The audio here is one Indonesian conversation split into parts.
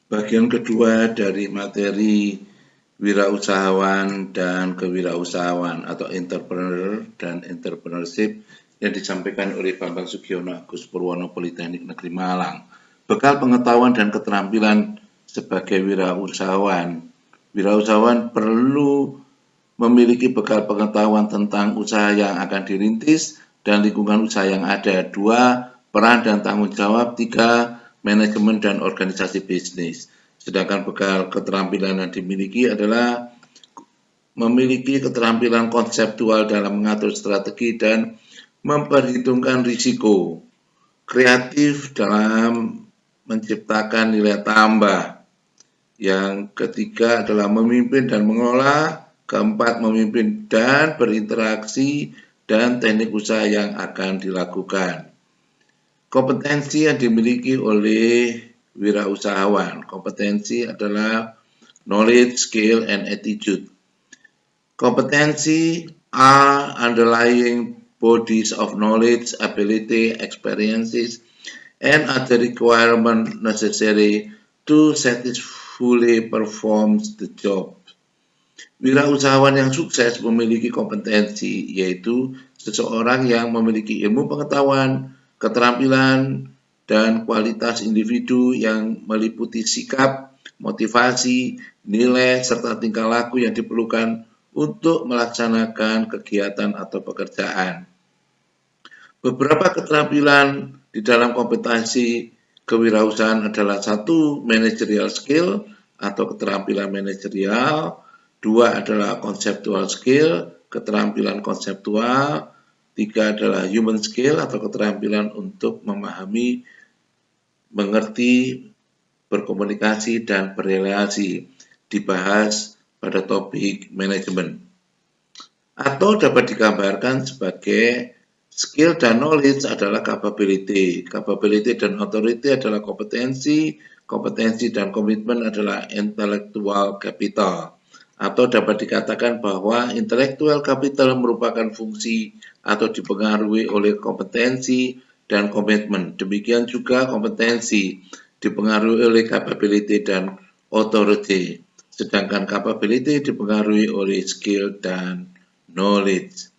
Bagian kedua dari materi wirausahawan dan kewirausahaan atau entrepreneur dan entrepreneurship yang disampaikan oleh Bambang Sugiono Agus Purwono Politeknik Negeri Malang. Bekal pengetahuan dan keterampilan sebagai wirausahawan. Wirausahawan perlu memiliki bekal pengetahuan tentang usaha yang akan dirintis dan lingkungan usaha yang ada. 2. Peran dan tanggung jawab. 3. Manajemen dan organisasi bisnis. Sedangkan bekal keterampilan yang dimiliki adalah memiliki keterampilan konseptual dalam mengatur strategi dan memperhitungkan risiko, kreatif dalam menciptakan nilai tambah. Yang ketiga adalah memimpin dan mengelola. Keempat, memimpin dan berinteraksi dan teknik usaha yang akan dilakukan. Kompetensi yang dimiliki oleh wirausahawan. Kompetensi adalah knowledge, skill, and attitude. Kompetensi are underlying bodies of knowledge, ability, experiences, and other requirements necessary to successfully perform the job. Wirausahawan yang sukses memiliki kompetensi, yaitu seseorang yang memiliki ilmu pengetahuan, keterampilan, dan kualitas individu yang meliputi sikap, motivasi, nilai, serta tingkah laku yang diperlukan untuk melaksanakan kegiatan atau pekerjaan. Beberapa keterampilan di dalam kompetensi kewirausahaan adalah 1. Managerial skill atau keterampilan manajerial. 2 adalah conceptual skill, keterampilan konseptual. 3 adalah human skill atau keterampilan untuk memahami, mengerti, berkomunikasi, dan berrelasi. Dibahas pada topik manajemen. Atau dapat digambarkan sebagai skill dan knowledge adalah capability. Capability dan authority adalah kompetensi. Kompetensi dan komitmen adalah intellectual capital. Atau dapat dikatakan bahwa intellectual capital merupakan fungsi atau dipengaruhi oleh kompetensi dan komitmen. Demikian juga kompetensi dipengaruhi oleh capability dan authority. Sedangkan capability dipengaruhi oleh skill dan knowledge.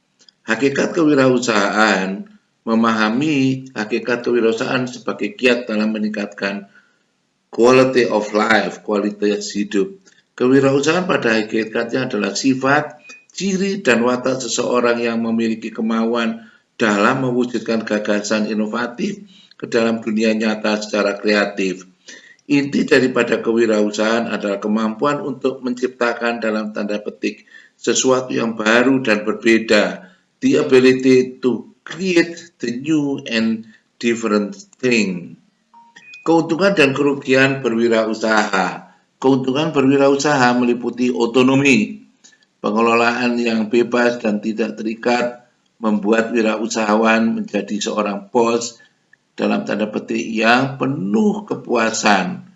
Hakikat kewirausahaan. Memahami hakikat kewirausahaan sebagai kiat dalam meningkatkan quality of life, kualitas hidup. Kewirausahaan pada hakikatnya adalah sifat, ciri, dan watak seseorang yang memiliki kemauan dalam mewujudkan gagasan inovatif ke dalam dunia nyata secara kreatif. Inti daripada kewirausahaan adalah kemampuan untuk menciptakan dalam tanda petik sesuatu yang baru dan berbeda. The ability to create the new and different thing. Keuntungan dan kerugian berwirausaha. Keuntungan berwirausaha meliputi otonomi, pengelolaan yang bebas dan tidak terikat, membuat wirausahawan menjadi seorang bos dalam tanda petik yang penuh kepuasan.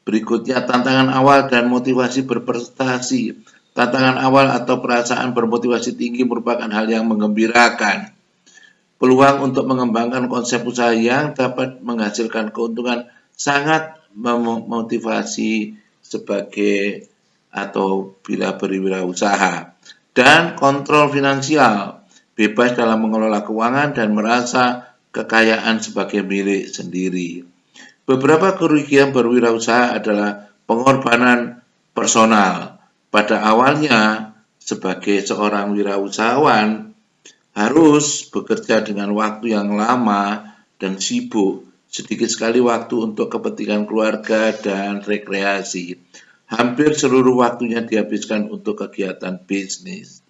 Berikutnya tantangan awal dan motivasi berprestasi. Tantangan awal atau perasaan bermotivasi tinggi merupakan hal yang menggembirakan. Peluang untuk mengembangkan konsep usaha yang dapat menghasilkan keuntungan sangat memotivasi sebagai atau bila berwirausaha. Dan kontrol finansial, bebas dalam mengelola keuangan dan merasa kekayaan sebagai milik sendiri. Beberapa kerugian berwirausaha adalah pengorbanan personal. Pada awalnya, sebagai seorang wirausahawan, harus bekerja dengan waktu yang lama dan sibuk, sedikit sekali waktu untuk kepentingan keluarga dan rekreasi. Hampir seluruh waktunya dihabiskan untuk kegiatan bisnis.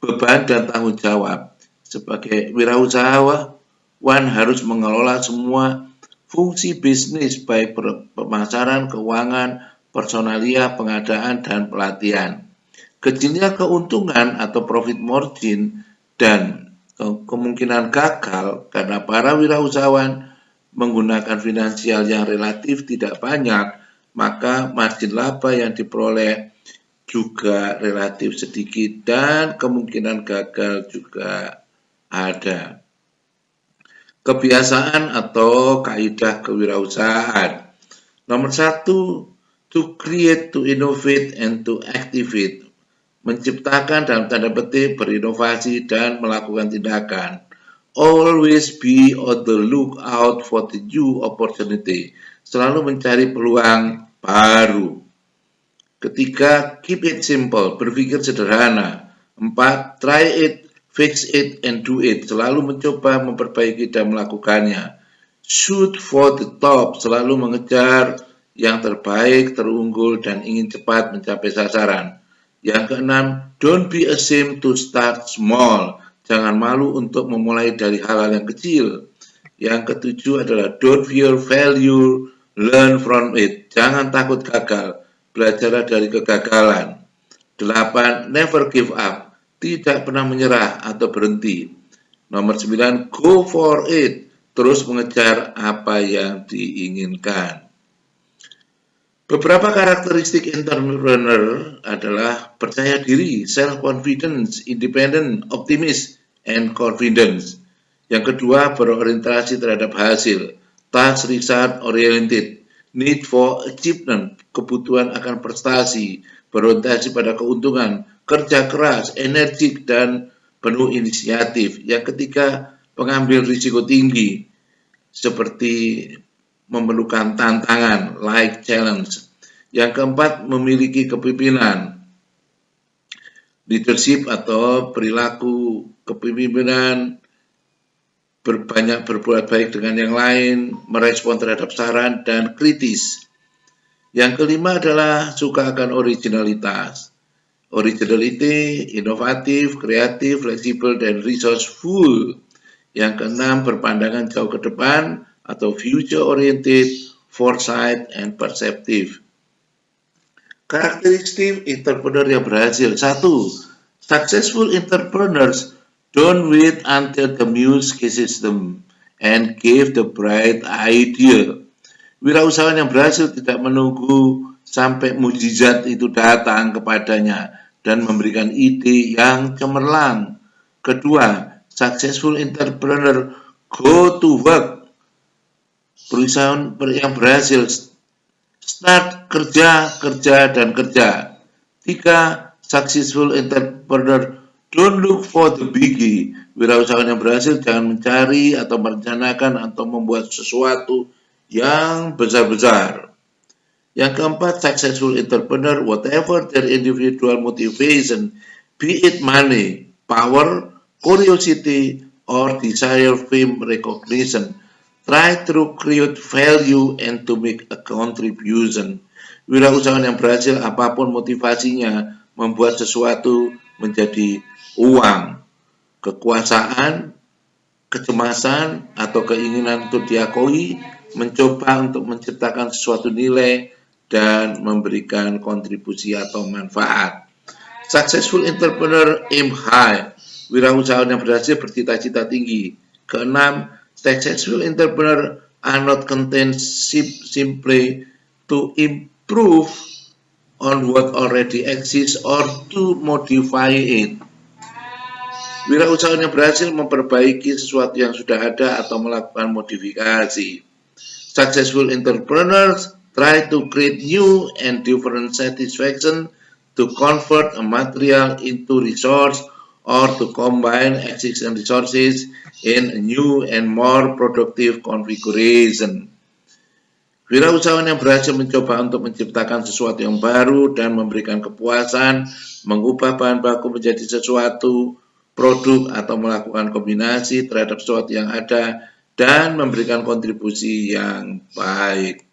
Beban dan tanggung jawab. Sebagai wirausahawan harus mengelola semua fungsi bisnis baik pemasaran, keuangan, personalia, pengadaan, dan pelatihan. Kecilnya keuntungan atau profit margin dan kemungkinan gagal karena para wirausahawan menggunakan finansial yang relatif tidak banyak, maka margin laba yang diperoleh juga relatif sedikit dan kemungkinan gagal juga ada. Kebiasaan atau kaidah kewirausahaan. Nomor 1, To create, to innovate, and to activate. Menciptakan dalam tanda petik, berinovasi, dan melakukan tindakan. Always be on the lookout for the new opportunity. Selalu mencari peluang baru. Ketiga, keep it simple, berpikir sederhana. 4, try it, fix it, and do it. Selalu mencoba, memperbaiki, dan melakukannya. Shoot for the top, selalu mengejar yang terbaik, terunggul, dan ingin cepat mencapai sasaran. Yang keenam, don't be ashamed to start small. Jangan malu untuk memulai dari hal-hal yang kecil. Yang ketujuh adalah don't fear failure, learn from it. Jangan takut gagal, belajarlah dari kegagalan. 8. Never give up. Tidak pernah menyerah atau berhenti. Nomor 9. Go for it. Terus mengejar apa yang diinginkan. Beberapa karakteristik entrepreneur adalah percaya diri, self-confidence, independent, optimis, and confidence. Yang kedua, berorientasi terhadap hasil, task result oriented, need for achievement, kebutuhan akan prestasi, berorientasi pada keuntungan, kerja keras, energik, dan penuh inisiatif. Yang ketiga, pengambil risiko tinggi, seperti memerlukan tantangan, like challenge. Yang keempat, memiliki kepemimpinan, leadership atau perilaku kepemimpinan, berbanyak berbuat baik dengan yang lain, merespon terhadap saran, dan kritis. Yang kelima adalah suka akan originalitas. Originality, inovatif, kreatif, fleksibel, dan resourceful. Yang keenam, berpandangan jauh ke depan atau future oriented, foresight, and perceptive. Karakteristik entrepreneur yang berhasil. 1. Successful entrepreneurs don't wait until the muse kisses them and give the bright idea. Wirausahawan yang berhasil tidak menunggu sampai mukjizat itu datang kepadanya dan memberikan ide yang cemerlang. Kedua, successful entrepreneur go to work. Perusahaan yang berhasil start kerja, dan kerja. 3. Successful entrepreneur don't look for the biggie. Wirausahawan yang berhasil jangan mencari atau merencanakan atau membuat sesuatu yang besar-besar. Yang keempat, successful entrepreneur, whatever their individual motivation, be it money, power, curiosity, or desire fame recognition, try to create value and to make a contribution. Wirausahawan yang berhasil, apapun motivasinya, membuat sesuatu menjadi uang, kekuasaan, kecemasan, atau keinginan untuk diakui, mencoba untuk menciptakan sesuatu nilai dan memberikan kontribusi atau manfaat. Successful entrepreneur aim high. Wirausahawan yang berhasil bercita-cita tinggi. Keenam, successful entrepreneur are not content simply to improve on what already exists or to modify it. Wirausahawan yang berhasil memperbaiki sesuatu yang sudah ada atau melakukan modifikasi. Successful entrepreneurs try to create new and different satisfaction, to convert a material into resource, or to combine existing resources in a new and more productive configuration. Wirausahawan yang berhasil mencoba untuk menciptakan sesuatu yang baru dan memberikan kepuasan, mengubah bahan baku menjadi sesuatu produk atau melakukan kombinasi terhadap sesuatu yang ada dan memberikan kontribusi yang baik.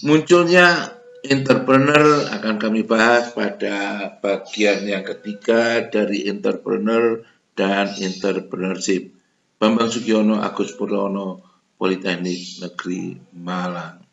Munculnya entrepreneur akan kami bahas pada bagian yang ketiga dari entrepreneur dan entrepreneurship. Bambang Sugiono, Agus Purwono, Politeknik Negeri Malang.